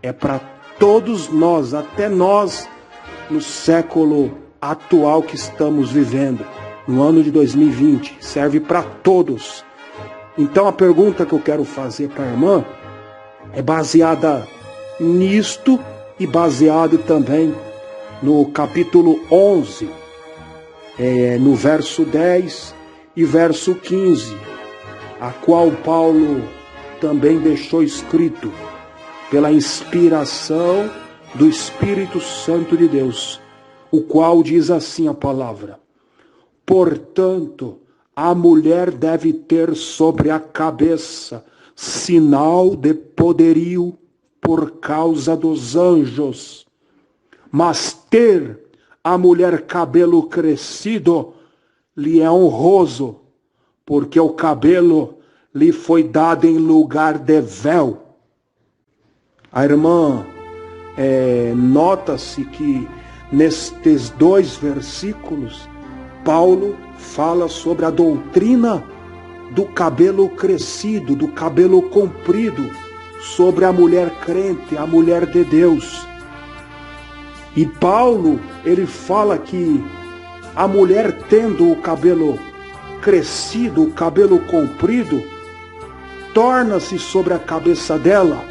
é para todos nós, até nós, no século atual que estamos vivendo, no ano de 2020, serve para todos. Então a pergunta que eu quero fazer para a irmã é baseada nisto e baseado também no capítulo 11, no verso 10 e verso 15, a qual Paulo também deixou escrito pela inspiração do Espírito Santo de Deus, o qual diz assim a palavra: portanto, a mulher deve ter sobre a cabeça sinal de poderio por causa dos anjos, mas ter a mulher cabelo crescido lhe é honroso, porque o cabelo lhe foi dado em lugar de véu. A irmã nota-se que nestes 2 versículos, Paulo fala sobre a doutrina do cabelo crescido, do cabelo comprido, sobre a mulher crente, a mulher de Deus. E Paulo, ele fala que a mulher tendo o cabelo crescido, o cabelo comprido, torna-se sobre a cabeça dela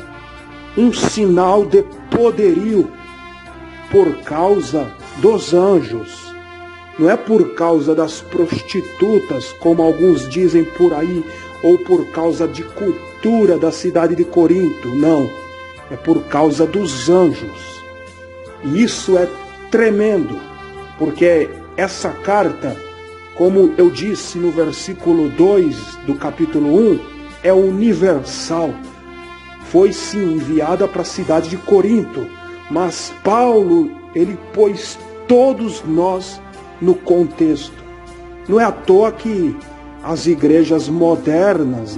um sinal de poderio por causa dos anjos. Não é por causa das prostitutas, como alguns dizem por aí, ou por causa de cultura da cidade de Corinto, não. É por causa dos anjos. E isso é tremendo, porque essa carta, como eu disse no versículo 2 do capítulo 1, é universal. Foi sim enviada para a cidade de Corinto, mas Paulo, ele pôs todos nós no contexto. Não é à toa que as igrejas modernas,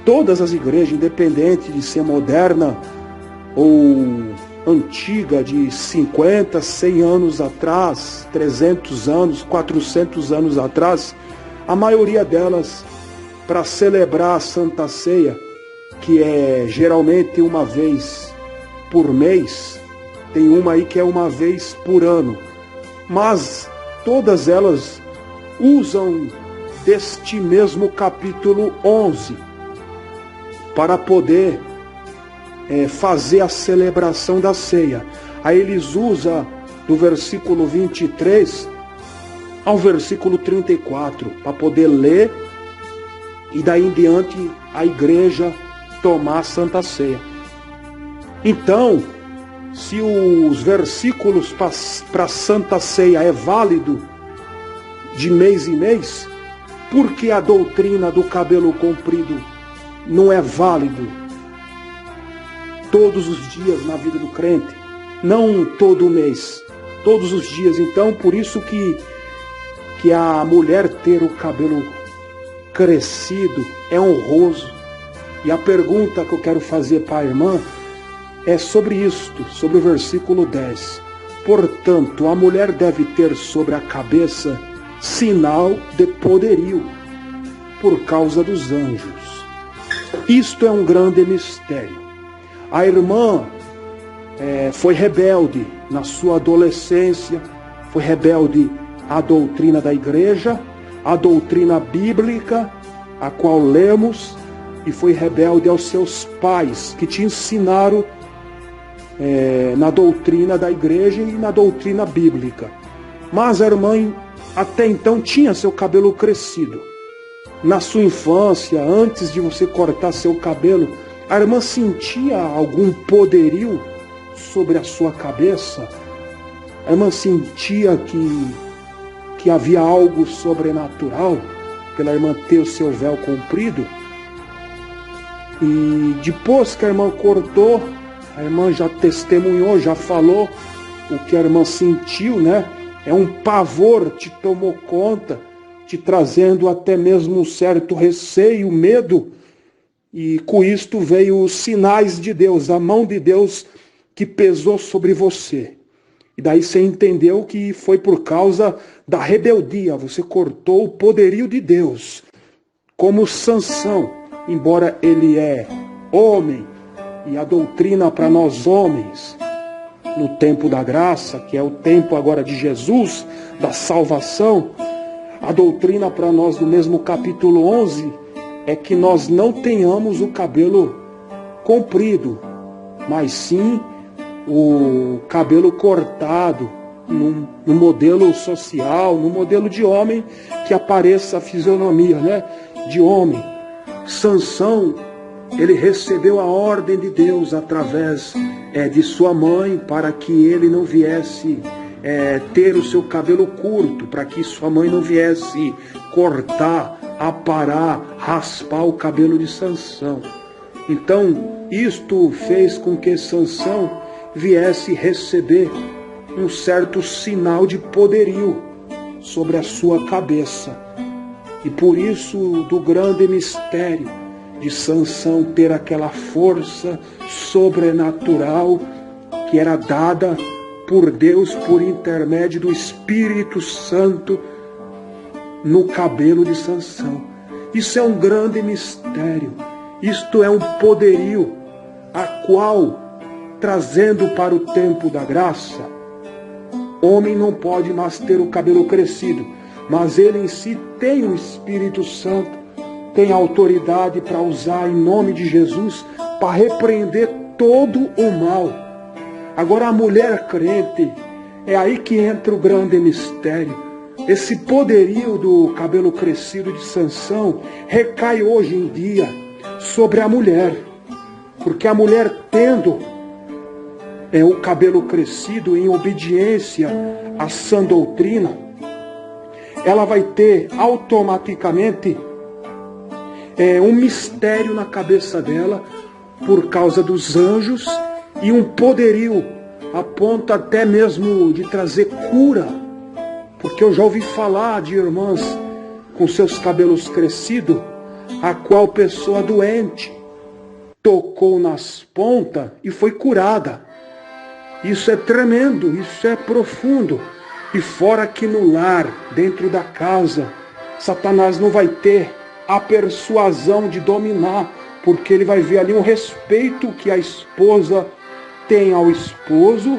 todas as igrejas, independente de ser moderna ou antiga, de 50, 100 anos atrás, 300 anos, 400 anos atrás, a maioria delas, para celebrar a Santa Ceia, que é geralmente uma vez por mês, tem uma aí que é uma vez por ano, mas todas elas usam deste mesmo capítulo 11 para poder fazer a celebração da ceia. Aí eles usam do versículo 23 ao versículo 34 para poder ler e daí em diante a igreja tomar a Santa Ceia. Então, se os versículos para a Santa Ceia é válido de mês em mês, por que a doutrina do cabelo comprido não é válido todos os dias na vida do crente? Não todo mês, todos os dias. Então, por isso que a mulher ter o cabelo crescido é honroso. E a pergunta que eu quero fazer para a irmã é sobre isto, sobre o versículo 10. Portanto, a mulher deve ter sobre a cabeça sinal de poderio por causa dos anjos. Isto é um grande mistério. A irmã foi rebelde na sua adolescência, foi rebelde à doutrina da igreja, à doutrina bíblica, a qual lemos, e foi rebelde aos seus pais, que te ensinaram na doutrina da igreja e na doutrina bíblica. Mas a irmã até então tinha seu cabelo crescido. Na sua infância, antes de você cortar seu cabelo, a irmã sentia algum poderio sobre a sua cabeça? A irmã sentia que havia algo sobrenatural pela irmã ter o seu véu comprido? E depois que a irmã cortou, a irmã já testemunhou, já falou o que a irmã sentiu, né? Um pavor te tomou conta, te trazendo até mesmo um certo receio, medo. E com isto veio os sinais de Deus, a mão de Deus que pesou sobre você. E daí você entendeu que foi por causa da rebeldia, você cortou o poderio de Deus. Como Sansão, embora ele é homem, e a doutrina para nós homens, no tempo da graça, que é o tempo agora de Jesus, da salvação, a doutrina para nós no mesmo capítulo 11 é que nós não tenhamos o cabelo comprido, mas sim o cabelo cortado, no modelo social, no modelo de homem, que apareça a fisionomia, né, de homem. Sansão, ele recebeu a ordem de Deus através de sua mãe para que ele não viesse ter o seu cabelo curto, para que sua mãe não viesse cortar, aparar, raspar o cabelo de Sansão. Então, isto fez com que Sansão viesse receber um certo sinal de poderio sobre a sua cabeça. E por isso, do grande mistério de Sansão ter aquela força sobrenatural que era dada por Deus por intermédio do Espírito Santo no cabelo de Sansão. Isso é um grande mistério. Isto é um poderio a qual, trazendo para o tempo da graça, homem não pode mais ter o cabelo crescido, mas ele em si tem o Espírito Santo, tem autoridade para usar em nome de Jesus para repreender todo o mal. Agora a mulher crente, é aí que entra o grande mistério. Esse poderio do cabelo crescido de Sansão recai hoje em dia sobre a mulher, porque a mulher tendo o cabelo crescido em obediência à sã doutrina, ela vai ter automaticamente um mistério na cabeça dela por causa dos anjos e um poderio a ponto até mesmo de trazer cura, porque eu já ouvi falar de irmãs com seus cabelos crescidos, a qual pessoa doente tocou nas pontas e foi curada. Isso é tremendo, isso é profundo. E fora que no lar, dentro da casa, Satanás não vai ter a persuasão de dominar, porque ele vai ver ali um respeito que a esposa tem ao esposo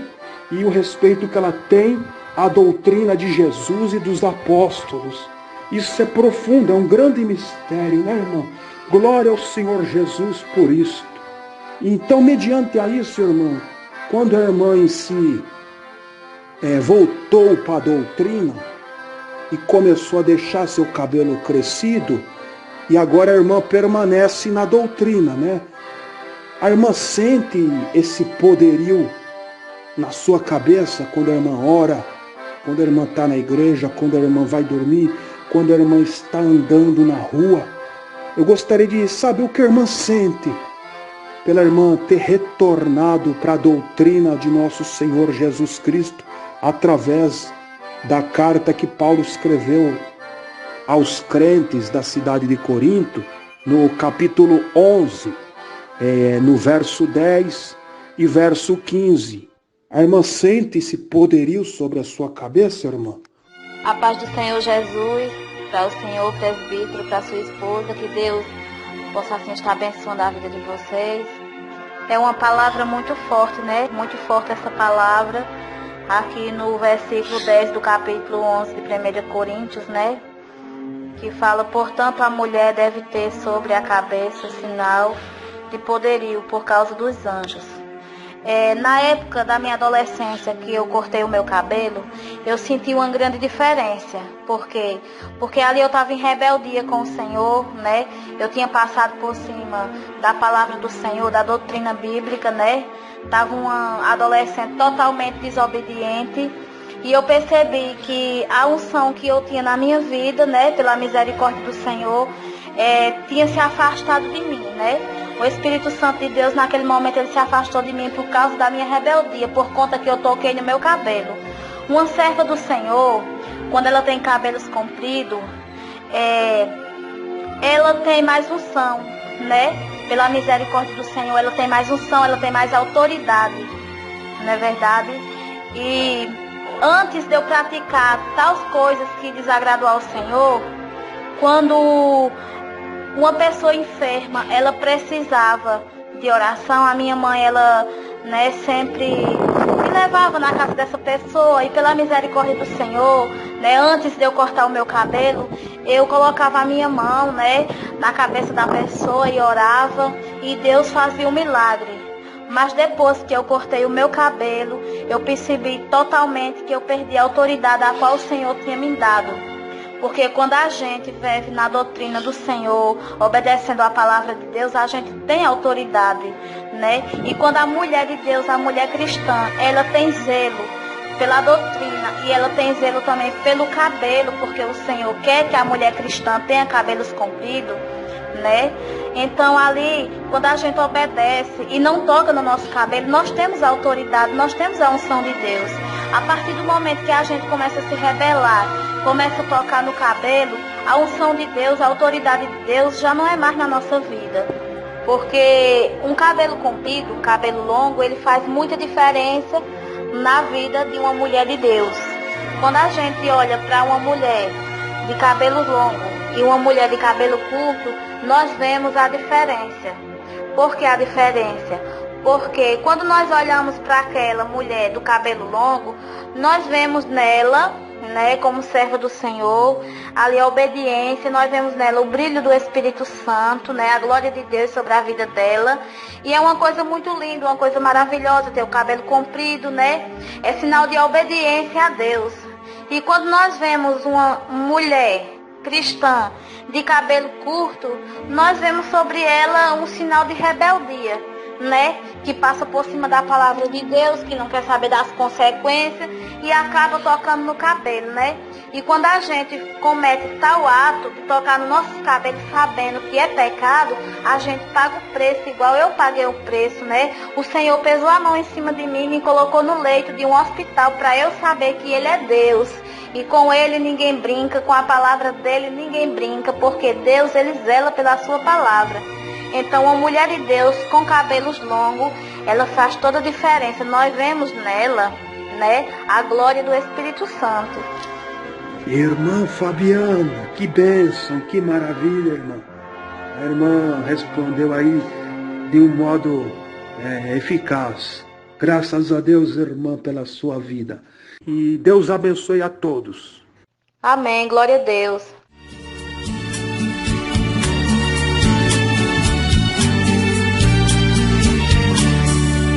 e o respeito que ela tem à doutrina de Jesus e dos apóstolos. Isso é profundo, é um grande mistério, né, irmão? Glória ao Senhor Jesus por isso. Então, mediante a isso, irmão, quando a irmã em si voltou para a doutrina e começou a deixar seu cabelo crescido, e agora a irmã permanece na doutrina, né? A irmã sente esse poderio na sua cabeça quando a irmã ora, quando a irmã está na igreja, quando a irmã vai dormir, quando a irmã está andando na rua. Eu gostaria de saber o que a irmã sente pela irmã ter retornado para a doutrina de nosso Senhor Jesus Cristo através da carta que Paulo escreveu aos crentes da cidade de Corinto, no capítulo 11, no verso 10 e verso 15. A irmã sente esse poderio sobre a sua cabeça, irmã? A paz do Senhor Jesus, para o Senhor presbítero, para a sua esposa, que Deus possa assim estar abençoando a vida de vocês. É uma palavra muito forte, né? Muito forte essa palavra, aqui no versículo 10 do capítulo 11 de 1 Coríntios, né? Que fala, portanto, a mulher deve ter sobre a cabeça sinal de poderio por causa dos anjos. Na época da minha adolescência que eu cortei o meu cabelo, eu senti uma grande diferença. Por quê? Porque ali eu estava em rebeldia com o Senhor, né? Eu tinha passado por cima da palavra do Senhor, da doutrina bíblica, né? Estava uma adolescente totalmente desobediente. E eu percebi que a unção que eu tinha na minha vida, né? Pela misericórdia do Senhor, tinha se afastado de mim, né? O Espírito Santo de Deus, naquele momento, ele se afastou de mim por causa da minha rebeldia, por conta que eu toquei no meu cabelo. Uma serva do Senhor, quando ela tem cabelos compridos, ela tem mais unção, né? Pela misericórdia do Senhor, ela tem mais unção, ela tem mais autoridade, não é verdade? E antes de eu praticar tais coisas que desagradam ao Senhor, quando uma pessoa enferma, ela precisava de oração, a minha mãe, ela, né, sempre me levava na casa dessa pessoa, e pela misericórdia do Senhor, né, antes de eu cortar o meu cabelo, eu colocava a minha mão, né, na cabeça da pessoa e orava, e Deus fazia um milagre. Mas depois que eu cortei o meu cabelo, eu percebi totalmente que eu perdi a autoridade a qual o Senhor tinha me dado. Porque quando a gente vive na doutrina do Senhor, obedecendo a palavra de Deus, a gente tem autoridade, né? E quando a mulher de Deus, a mulher cristã, ela tem zelo pela doutrina e ela tem zelo também pelo cabelo, porque o Senhor quer que a mulher cristã tenha cabelos compridos, né? Então ali, quando a gente obedece e não toca no nosso cabelo, nós temos a autoridade, nós temos a unção de Deus. A partir do momento que a gente começa a se rebelar, começa a tocar no cabelo, a unção de Deus, a autoridade de Deus já não é mais na nossa vida. Porque um cabelo comprido, um cabelo longo, ele faz muita diferença na vida de uma mulher de Deus. Quando a gente olha para uma mulher de cabelo longo e uma mulher de cabelo curto, nós vemos a diferença. Por que a diferença? Porque quando nós olhamos para aquela mulher do cabelo longo, nós vemos nela, né, como serva do Senhor, ali a obediência, nós vemos nela o brilho do Espírito Santo, né, a glória de Deus sobre a vida dela. E é uma coisa muito linda, uma coisa maravilhosa ter o cabelo comprido, né? É sinal de obediência a Deus. E quando nós vemos uma mulher cristã de cabelo curto, nós vemos sobre ela um sinal de rebeldia, né? Que passa por cima da palavra de Deus, que não quer saber das consequências e acaba tocando no cabelo, né? E quando a gente comete tal ato de tocar no nosso cabelo sabendo que é pecado, a gente paga o preço, igual eu paguei o preço, né? O Senhor pesou a mão em cima de mim e me colocou no leito de um hospital para eu saber que Ele é Deus. E com Ele ninguém brinca, com a palavra dEle ninguém brinca, porque Deus, Ele zela pela sua palavra. Então, uma mulher de Deus com cabelos longos, ela faz toda a diferença. Nós vemos nela, né, a glória do Espírito Santo. Irmã Fabiana, que bênção, que maravilha, irmã. A irmã respondeu aí de um modo eficaz. Graças a Deus, irmã, pela sua vida. E Deus abençoe a todos. Amém, glória a Deus.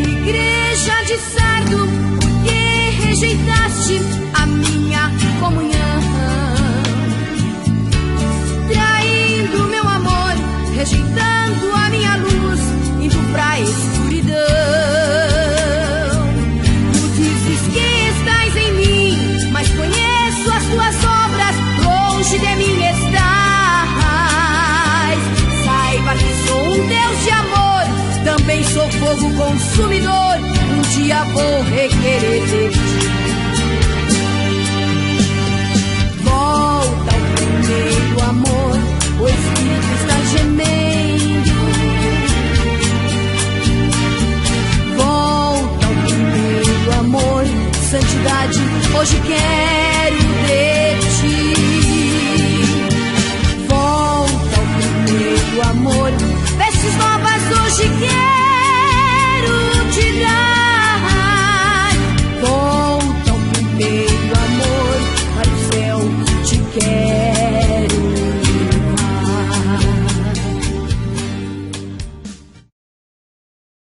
Igreja de Sardo, que rejeitaste a minha comunhão, traindo meu amor, rejeitando a minha luz, indo pra escuridão. Tu dizes que estás em mim, mas conheço as tuas obras, longe de mim estás. Saiba que sou um Deus de amor, também sou fogo consumidor, um dia vou requerer.